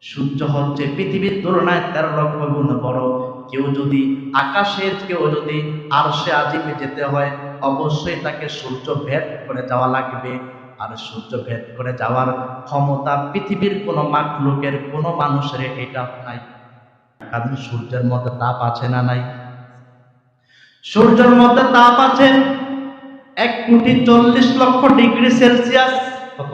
সূর্য হচ্ছে পৃথিবীর তুলনায় 13 লক্ষ গুণ বড়। কেউ যদি আরশে আজিমে যেতে হয়, অবশ্যই তাকে সূর্য ভেদ করে যাওয়া লাগবে। আর সূর্য ভেদ করে যাওয়ার ক্ষমতা পৃথিবীর কোনো মাখলুকের, কোনো মানুষের এটা নাই। কারণ সূর্যের মধ্যে তাপ আছে না নাই? সূর্যের মধ্যে তাপ আছে 1,40,00,000 ডিগ্রি সেলসিয়াস। কত?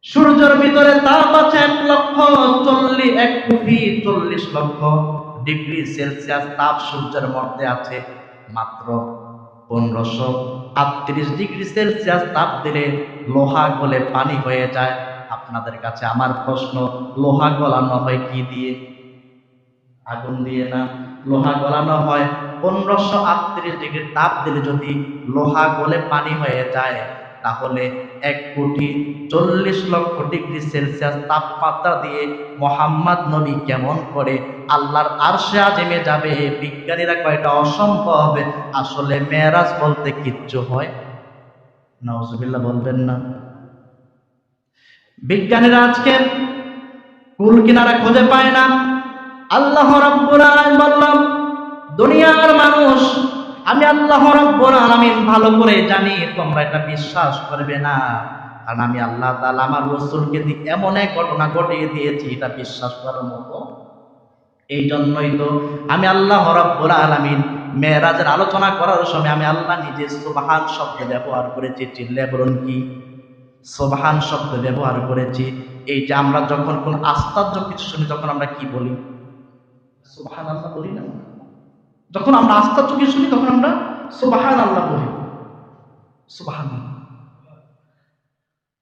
সূর্যের ভিতরে তাপ আছে 1,40,00,000 ডিগ্রি সেলসিয়াস। তাপ সূর্যের মধ্যে আছে মাত্র 1538 ডিগ্রি সেলসিয়াস। তাপ দিলে লোহা গলে পানি হয়ে যায়। আপনাদের কাছে আমার প্রশ্ন, লোহা গলানো হয় কি দিয়ে? আগুন দিয়ে না, লোহা গলানো হয় 1538 ডিগ্রি তাপ দিলে যদি লোহা গলে পানি হয়ে যায়, তাহলে 1,40,00,000 ডিগ্রি সেলসিয়াস তাপমাত্রা দিয়ে মোহাম্মদ নবী কেমন করে আল্লাহর আরশে আজিমে যাবে? বিজ্ঞানীরা কয় এটা অসম্ভব। আসলে মেরাজ বলতে কিচ্ছু হয়? নাউজুবিল্লাহ বলবেন না। বিজ্ঞানীরা আজকে কুল কিনারা খুঁজে পায় না। আল্লাহ রাব্বুল আলামিন বললাম, দুনিয়ার মানুষ, আমি আল্লাহ রাব্বুল আলামিন ভালো করে জানি তোমরা এটা বিশ্বাস করবে না। কারণ আমি আল্লাহ তাআলা আমার রাসূলকে দিয়ে এমন এক ঘটনা ঘটিয়ে দিয়েছি, এটা বিশ্বাস করার মতো। এই জন্যই তো আমি আল্লাহ রাব্বুল আলামিন মেরাজের আলোচনা করার সময় আমি আল্লাহ নিজে সুবহান শব্দ ব্যবহার করেছি। চিল্লায়ে বলুন কি? সুবহান শব্দ ব্যবহার করেছি। এই যে আমরা যখন কোন আশ্চর্য কিছু শুনি, তখন আমরা কি বলি? সুবহানাল্লাহ বলি না? যখন আমরা আশ্চর্য কিছু শুনি, তখন আমরা সুবহানাল্লাহ বলি। সুবহানাল্লাহ।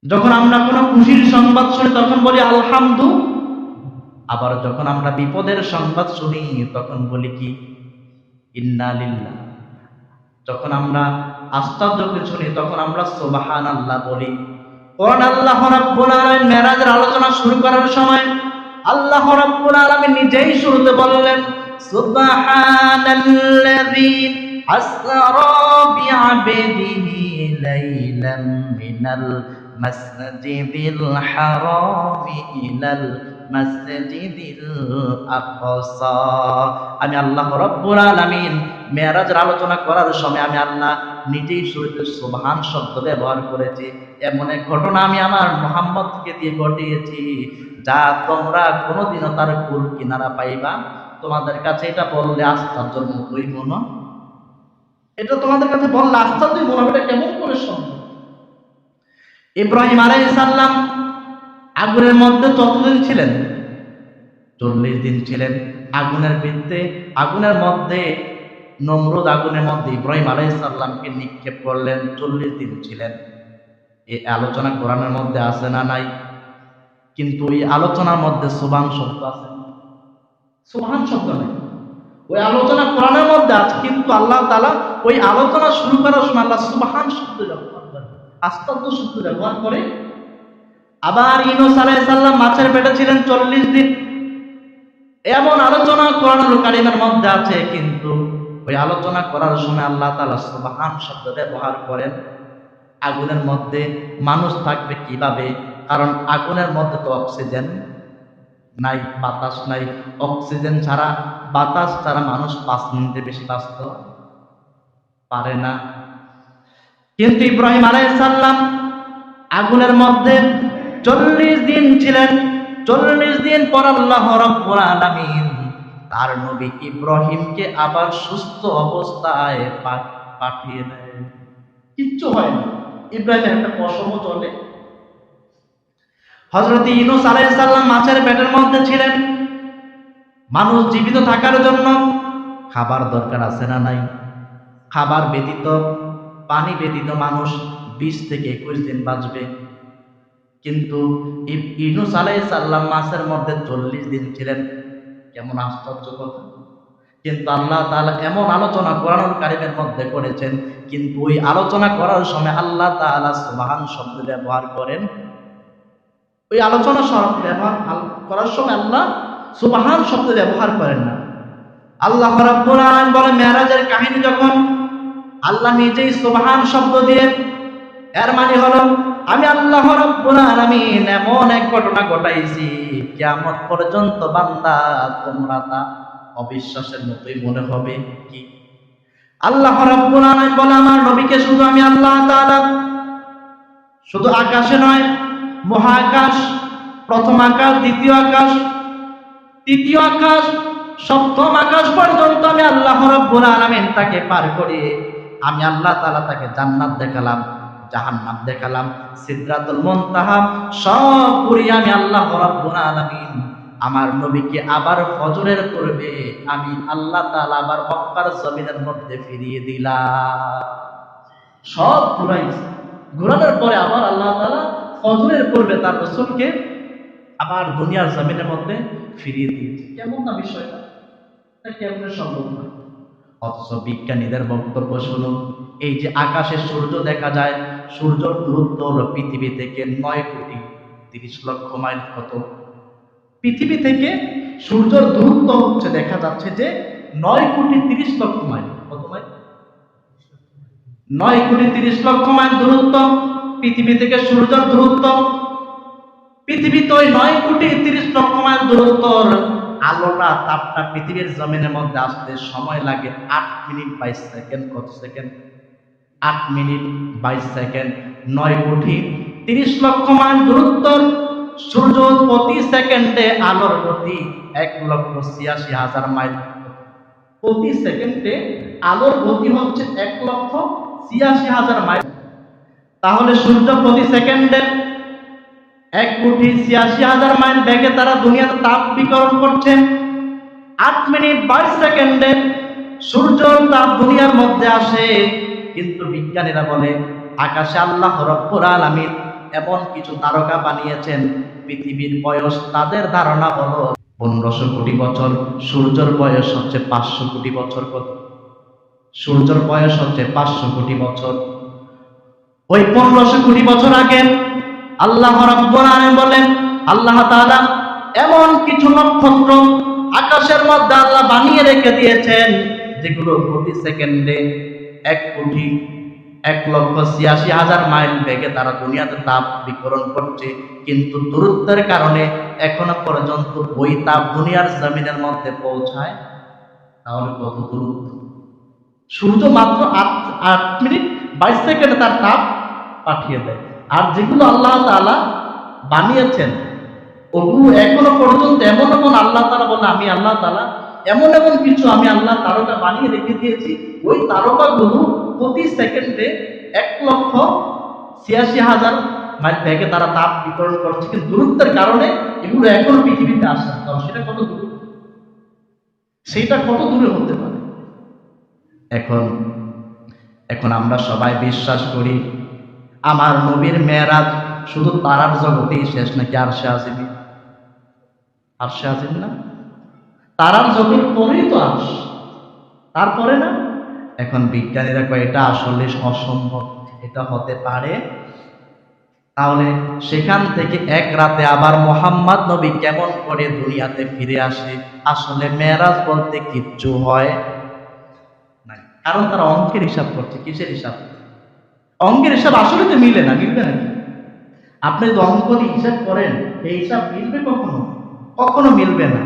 যখন আমরা কোনো খুশির সংবাদ শুনি, তখন বলি আলহামদুলিল্লাহ। আবার যখন আমরা বিপদের সংবাদ শুনি, তখন বলি কি? ইন্না লিল্লাহ। যখন আমরা আশ্চর্য কিছু শুনি, তখন আমরা সুবহানাল্লাহ বলি। কোরআন আল্লাহ রাব্বুল আলামিন মেরাজের আলোচনা শুরু করার সময় আল্লাহ রাব্বুল আলামিন নিজেই শুরুতে বললেন, সুবহানাল্লাযী আসরা বিআবদিহি লাইলাম মিনাল মাসজিদিল হারামি ইলাল মাসজিদিল আকসা। আমি আল্লাহ রাব্বুল আলামিন মেরাজের আলোচনা করার সময় আমি আল্লাহ নিজেই শুরুতে সুবহান শব্দ ব্যবহার করেছি। এমন এক ঘটনা আমি আমার মুহাম্মদকে দিয়ে ঘটিয়েছি, যা তোমরা কোনোদিনও তার কুল কিনারা পাইবা। তোমাদের কাছে এটা বললে আশ্চর্যের মতোই মনে, এটা তোমাদের কাছে বললে আশ্চর্যই মনে হবে, এটা কেমন করে সম্ভব? ইব্রাহিম আলাইহিস সালাম আগুনের মধ্যে কতদিন ছিলেন? 40 দিন ছিলেন আগুনের ভিতরে। আগুনের মধ্যে নমরুদ আগুনের মধ্যে ইব্রাহিম আলাইহিস সালামকে নিক্ষেপ করলেন। 40 দিন ছিলেন। এই আলোচনা কোরআনের মধ্যে আছে না নাই? কিন্তু এই আলোচনার মধ্যে সুবহান শব্দ আছে? সুবহান শব্দ নেই। ওই আলোচনা কোরআনের মধ্যে আছে, কিন্তু আল্লাহ তাআলা ওই আলোচনা শুরু করার সময় আল্লাহ সুবহান শব্দ ব্যবহার করে, আশ্চর্য শব্দ ব্যবহার করে। আবার ইউনূস আলাইহিস সালাম মাছের পেটে ছিলেন 40 দিন। এমন আলোচনা কোরআনুল কারীমের মধ্যে আছে, কিন্তু ওই আলোচনা করার সময় আল্লাহ তাআলা সুবহান শব্দ ব্যবহার করেন। আগুনের মধ্যে মানুষ থাকবে কিভাবে? কারণ আগুনের মধ্যে তো অক্সিজেন নাই, বাতাস নাই। অক্সিজেন ছাড়া, বাতাস ছাড়া মানুষ 5 মিনিটের বেশি বাঁচতে পারে না। কিন্তু ইব্রাহিম আলাইহিস সালাম আগুনের মধ্যে 40 দিন ছিলেন। 40 দিন পর আল্লাহ রাব্বুল আলামিন তার নবী ইব্রাহিমকে আবার সুস্থ অবস্থায় পাঠিয়ে দেন। কিচ্ছু হয় না, ইব্রাহিমের একটা পশমও চলে। হযরত ইউনূস আলাইহিস সালাম মাছের পেটের মধ্যে ছিলেন। মানুষ জীবিত থাকার জন্য খাবার দরকার আছে না নাই? খাবার ব্যতীত, পানি ব্যতীত মানুষ 20 থেকে 21 দিন বাঁচবে। কিন্তু ইউনূস আলাইহিস সালাম মাছের মধ্যে 40 দিন ছিলেন। কেমন আশ্চর্য কথা! কিন্তু আল্লাহ তাআলা এমন আলোচনা কোরআনুল কারীমের মধ্যে করেছেন, কিন্তু ওই আলোচনা করার সময় আল্লাহ তাআলা সুবহান শব্দ ব্যবহার করেন। ওই আলোচনা ব্যবহার করার সময় আল্লাহ সুবহান শব্দ ব্যবহার করেন না। আল্লাহ রাব্বুল আলামিন বলে, মেরাজের কাহিনী যখন আল্লাহ নিজেই সুবহান শব্দ দিয়ে এর মানে হলো আমি আল্লাহ রাব্বুল আলামিন এমন এক ঘটনা ঘটাইছি কিয়ামত পর্যন্ত বান্দা তোমরা তা অবিশ্বাসের মতোই মনে হবে। কি? আল্লাহ রাব্বুল আলামিন বলে আমার নবীকে শুধু আমি আল্লাহ তাআলা শুধু আকাশে নয়, মহাকাশ, প্রথম আকাশ, দ্বিতীয় আকাশ, তৃতীয় আকাশ, সপ্তম আকাশ পর্যন্ত আমি আল্লাহ রাব্বুল আলামিন তাকে পার করে আমি আল্লাহ তাআলা তাকে জান্নাত দেখালাম, জাহান্নাম দেখালাম, সিদরাতুল মুনতাহা সব ঘুরিয়ে আমি আল্লাহ রাব্বুল আলামিন আমার নবীকে আবার ফজরের পূর্বে আমি আল্লাহ তাআলা আবার মক্কার জমিনের মধ্যে ফিরিয়ে দিলাম। সব ঘুরাইছে, ঘুরানোর পরে আবার আল্লাহ তাআলা ফজরের পূর্বে তার রাসূলকে আবার দুনিয়ার জমিনের মধ্যে ফিরিয়ে দিয়েছে। কেমন না বিষয়টা, এটা কেমনে সম্ভব নয়? অথচ বিজ্ঞানীদের বক্তব্য শুনুন, এই যে আকাশে সূর্য দেখা যায়, সূর্যের দূরত্ব হলো পৃথিবী থেকে 9,30,00,000 মাইল। কত? পৃথিবী থেকে সূর্যের দূরত্ব হচ্ছে দেখা যাচ্ছে যে 9,30,00,000 মাইল। কত মাইল? 9,30,00,000 মাইল দূরত্ব পৃথিবী থেকে সূর্যের দূরত্ব। পৃথিবী তো 9,30,00,000 মাইল দূরত্বর আলোটা তাপটা পৃথিবীর জমিনের মধ্যে আসতে সময় লাগে 8 মিনিট 22 সেকেন্ড। কত সেকেন্ড? 8 minute 22 second. 9,30,00,000 মাইল দূরত্বর সূর্য প্রতি সেকেন্ডে আলোর গতি 1,86,000 মাইল। প্রতি সেকেন্ডে আলোর গতি হচ্ছে 1,86,000 মাইল। তাহলে সূর্য প্রতি সেকেন্ডে 1,86,000 মাইল বেগে তারা দুনিয়াতে তাপ বিকিরণ করছেন। 8 মিনিট 22 সেকেন্ডে সূর্যের তাপ দুনিয়ার মধ্যে আসে। কিন্তু বিজ্ঞানীরা বলে আকাশে আল্লাহ রাব্বুল আলামিন এমন কিছু তারকা বানিয়েছেন, পৃথিবীর বয়স তাদের ধারণা হলো 1500 কোটি বছর, সূর্যের বয়স হচ্ছে 500 কোটি বছর। কত? সূর্যের বয়স হচ্ছে 500 কোটি বছর। ওই 1500 কোটি বছর আগে আল্লাহ রাব্বুল আলামিন বলেন আল্লাহ তাআলা এমন কিছু নক্ষত্র আকাশের মধ্যে আল্লাহ বানিয়ে রেখে দিয়েছেন যেগুলো প্রতি সেকেন্ডে 1,86,000 মাইল বেগে তারা দুনিয়াতে তাপ বিকিরণ করছে, কিন্তু দূরত্বের কারণে এখনো পর্যন্ত ওই তাপ দুনিয়ার জমিনের মধ্যে পৌঁছায়। তাহলে কত দূরত্ব? সূর্য মাত্র 8 মিনিট 22 সেকেন্ডে তার তাপ পাঠিয়ে দেয়। আর যেগুলো আল্লাহ তাআলা বানিয়েছেন ওগুলো এখনো পর্যন্ত এমন এমন আল্লাহ তাআলা বলে আমি আল্লাহ তাআলা এমন এমন কিছু আমি আল্লাহ তারকা বানিয়ে রেখে দিয়েছি, ওই তারকাগুলো প্রতি সেকেন্ডে 1,86,000 মাইল বেগে তারা তাপ বিকিরণ করছে, কিন্তু দূরত্বের কারণে এগুলো এখনো পৃথিবীতে আসে। কারণ সেটা কত দূর, সেটা কত দূরে হতে পারে? এখন আমরা সবাই বিশ্বাস করি আমার নবীর মেরাজ শুধু তারার জগতেই শেষ, নাকি আরশে আজিম? আরশে আজিম না, তারার জগৎ পরেই তো আরশ, তারপরে না? এখন বিজ্ঞানীরা কয় এটা আসলে অসম্ভব, এটা হতে পারে। তাহলে সেখান থেকে এক রাতে আবার মোহাম্মদ নবী কেমন করে দুনিয়াতে ফিরে আসে? আসলে মেরাজ বলতে কিচ্ছু হয় না, কারণ তারা অঙ্কের হিসাব করছে। কিসের হিসাব? অঙ্কের হিসাব আসলে তো মিলে না। মিলবে নাকি? আপনি যদি অঙ্ক হিসাব করেন এই হিসাব মিলবে? কখনো মিলবে না।